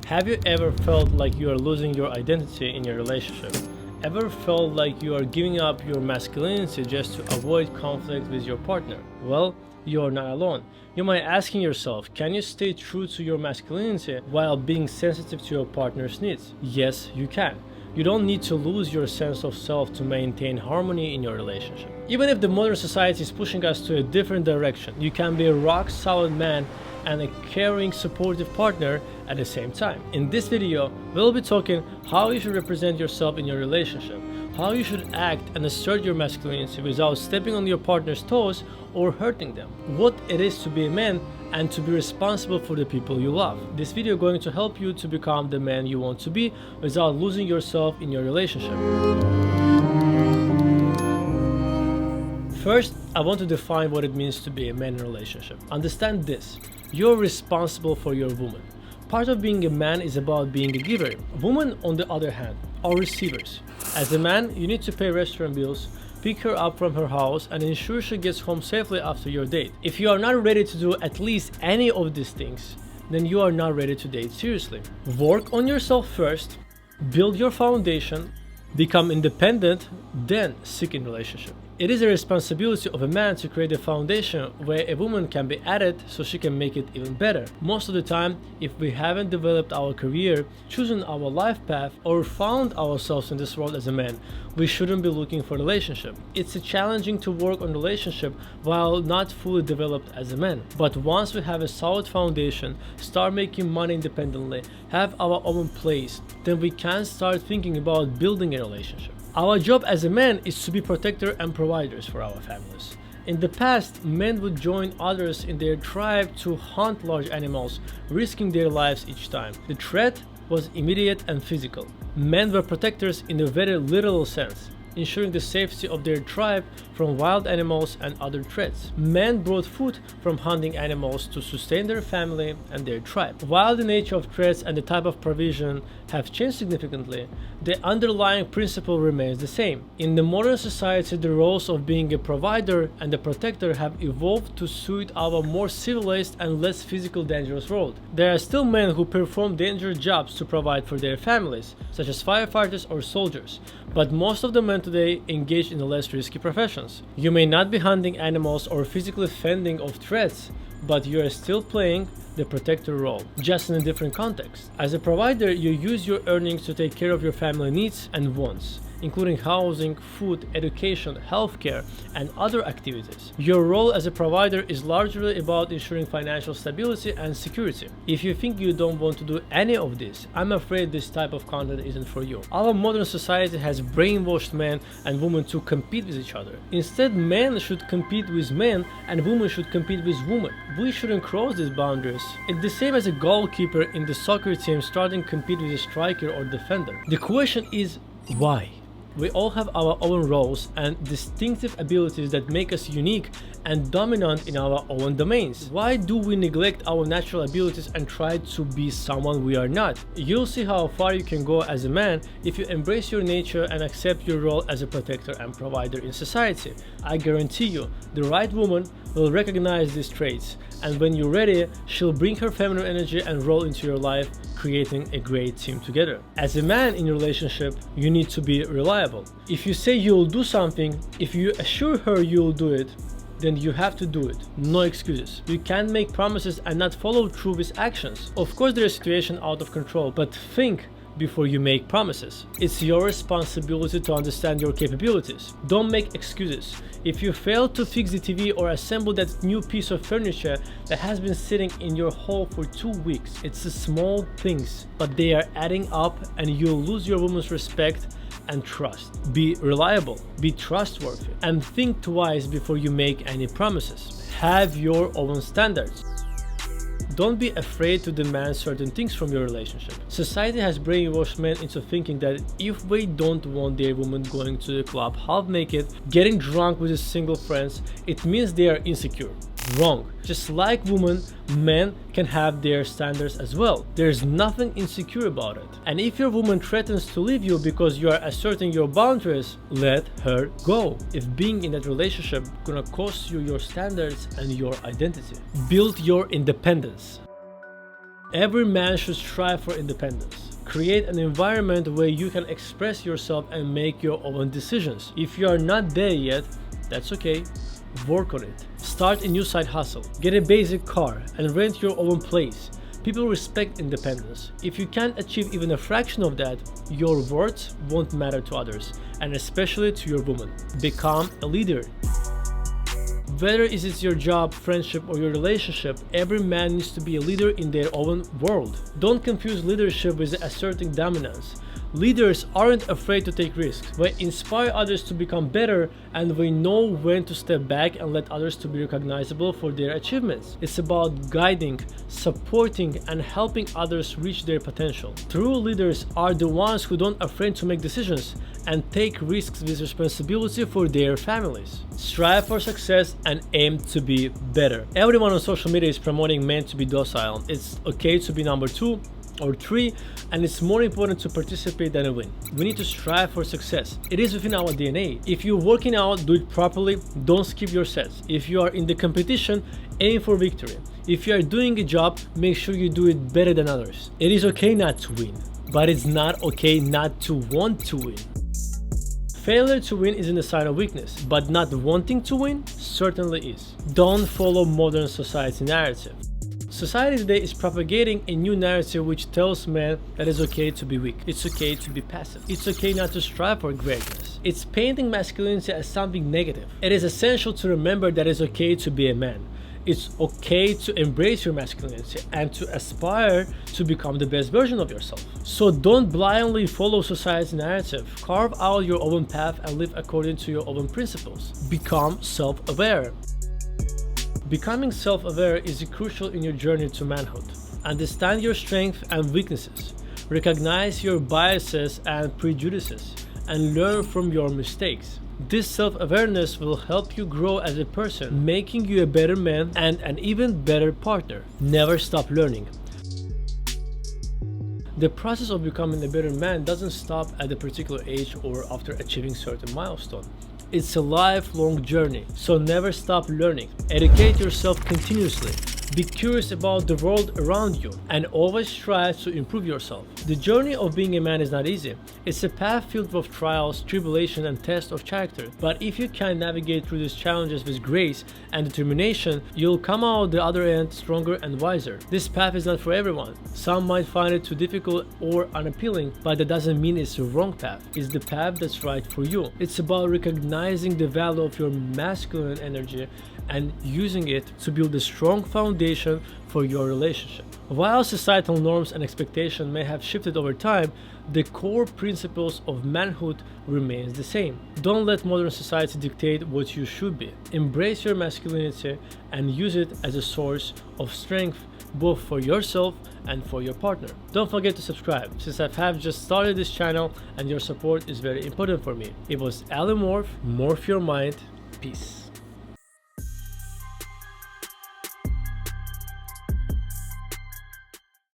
Have you ever felt like you are losing your identity in your relationship? Ever felt like you are giving up your masculinity just to avoid conflict with your partner? Well, you are not alone. You might be asking yourself, can you stay true to your masculinity while being sensitive to your partner's needs? Yes, you can. You don't need to lose your sense of self to maintain harmony in your relationship. Even if the modern society is pushing us to a different direction, you can be a rock-solid man and a caring, supportive partner at the same time. In this video, we'll be talking how you should represent yourself in your relationship, how you should act and assert your masculinity without stepping on your partner's toes or hurting them, what it is to be a man and to be responsible for the people you love. This video is going to help you to become the man you want to be without losing yourself in your relationship. First, I want to define what it means to be a man in a relationship. Understand this: you're responsible for your woman. Part of being a man is about being a giver. Women, on the other hand, are receivers. As a man, you need to pay restaurant bills, pick her up from her house, and ensure she gets home safely after your date. If you are not ready to do at least any of these things, then you are not ready to date seriously. Work on yourself first, build your foundation, become independent, then seek a relationship. It is a responsibility of a man to create a foundation where a woman can be added so she can make it even better. Most of the time, if we haven't developed our career, chosen our life path, or found ourselves in this world as a man, we shouldn't be looking for a relationship. It's challenging to work on relationship while not fully developed as a man. But once we have a solid foundation, start making money independently, have our own place, then we can start thinking about building a relationship. Our job as a man is to be protector and providers for our families. In the past, men would join others in their tribe to hunt large animals, risking their lives each time. The threat was immediate and physical. Men were protectors in a very literal sense, ensuring the safety of their tribe from wild animals and other threats. Men brought food from hunting animals to sustain their family and their tribe. While the nature of threats and the type of provision have changed significantly, the underlying principle remains the same. In the modern society, the roles of being a provider and a protector have evolved to suit our more civilized and less physical dangerous world. There are still men who perform dangerous jobs to provide for their families, such as firefighters or soldiers, but most of the men today engage in the less risky professions. You may not be hunting animals or physically fending off threats, but you are still playing the protector role, just in a different context. As a provider, you use your earnings to take care of your family needs and wants, including housing, food, education, healthcare, and other activities. Your role as a provider is largely about ensuring financial stability and security. If you think you don't want to do any of this, I'm afraid this type of content isn't for you. Our modern society has brainwashed men and women to compete with each other. Instead, men should compete with men and women should compete with women. We shouldn't cross these boundaries. It's the same as a goalkeeper in the soccer team starting to compete with a striker or defender. The question is, why? We all have our own roles and distinctive abilities that make us unique and dominant in our own domains. Why do we neglect our natural abilities and try to be someone we are not? You'll see how far you can go as a man if you embrace your nature and accept your role as a protector and provider in society. I guarantee you, the right woman will recognize these traits, and when you're ready, she'll bring her feminine energy and role into your life, creating a great team together. As a man in your relationship, you need to be reliable. If you say you'll do something, if you assure her you'll do it, then you have to do it. No excuses. You can't make promises and not follow through with actions. Of course, there is a situation out of control, but think before you make promises. It's your responsibility to understand your capabilities. Don't make excuses. If you fail to fix the TV or assemble that new piece of furniture that has been sitting in your hall for 2 weeks, it's the small things, but they are adding up and you'll lose your woman's respect and trust. Be reliable, be trustworthy, and think twice before you make any promises. Have your own standards. Don't be afraid to demand certain things from your relationship. Society has brainwashed men into thinking that if they don't want their woman going to the club half naked, getting drunk with his single friends, it means they are insecure. Wrong. Just like women, men can have their standards as well. There's nothing insecure about it. And if your woman threatens to leave you because you are asserting your boundaries, let her go. If being in that relationship gonna cost you your standards and your identity. Build your independence. Every man should strive for independence. Create an environment where you can express yourself and make your own decisions. If you are not there yet, that's okay. Work on it. Start a new side hustle. Get a basic car and rent your own place. People respect independence. If you can't achieve even a fraction of that, your words won't matter to others, and especially to your woman. Become a leader. Whether it's your job, friendship, or your relationship, every man needs to be a leader in their own world. Don't confuse leadership with asserting dominance. Leaders aren't afraid to take risks. We inspire others to become better, and we know when to step back and let others to be recognizable for their achievements. It's about guiding, supporting, and helping others reach their potential. True leaders are the ones who don't afraid to make decisions and take risks with responsibility for their families. Strive for success and aim to be better. Everyone on social media is promoting men to be docile. It's okay to be number 2 or 3, and it's more important to participate than to win. We need to strive for success. It is within our DNA. If you're working out, do it properly. Don't skip your sets. If you are in the competition, aim for victory. If you are doing a job, make sure you do it better than others. It is okay not to win, but it's not okay not to want to win. Failure to win isn't a sign of weakness, but not wanting to win certainly is. Don't follow modern society narrative. Society today is propagating a new narrative which tells men that it's okay to be weak, it's okay to be passive, it's okay not to strive for greatness. It's painting masculinity as something negative. It is essential to remember that it's okay to be a man. It's okay to embrace your masculinity and to aspire to become the best version of yourself. So don't blindly follow society's narrative. Carve out your own path and live according to your own principles. Become self-aware. Becoming self-aware is crucial in your journey to manhood. Understand your strengths and weaknesses. Recognize your biases and prejudices, and learn from your mistakes. This self-awareness will help you grow as a person, making you a better man and an even better partner. Never stop learning. The process of becoming a better man doesn't stop at a particular age or after achieving certain milestone. It's a lifelong journey, so never stop learning. Educate yourself continuously. Be curious about the world around you and always strive to improve yourself. The journey of being a man is not easy. It's a path filled with trials, tribulation, and tests of character. But if you can navigate through these challenges with grace and determination, you'll come out the other end stronger and wiser. This path is not for everyone. Some might find it too difficult or unappealing, but that doesn't mean it's the wrong path. It's the path that's right for you. It's about recognizing the value of your masculine energy and using it to build a strong foundation for your relationship. While societal norms and expectations may have shifted over time, the core principles of manhood remains the same. Don't let modern society dictate what you should be. Embrace your masculinity and use it as a source of strength both for yourself and for your partner. Don't forget to subscribe, since I have just started this channel and your support is very important for me. It was Ali Morf, Morf Your Mind. Peace.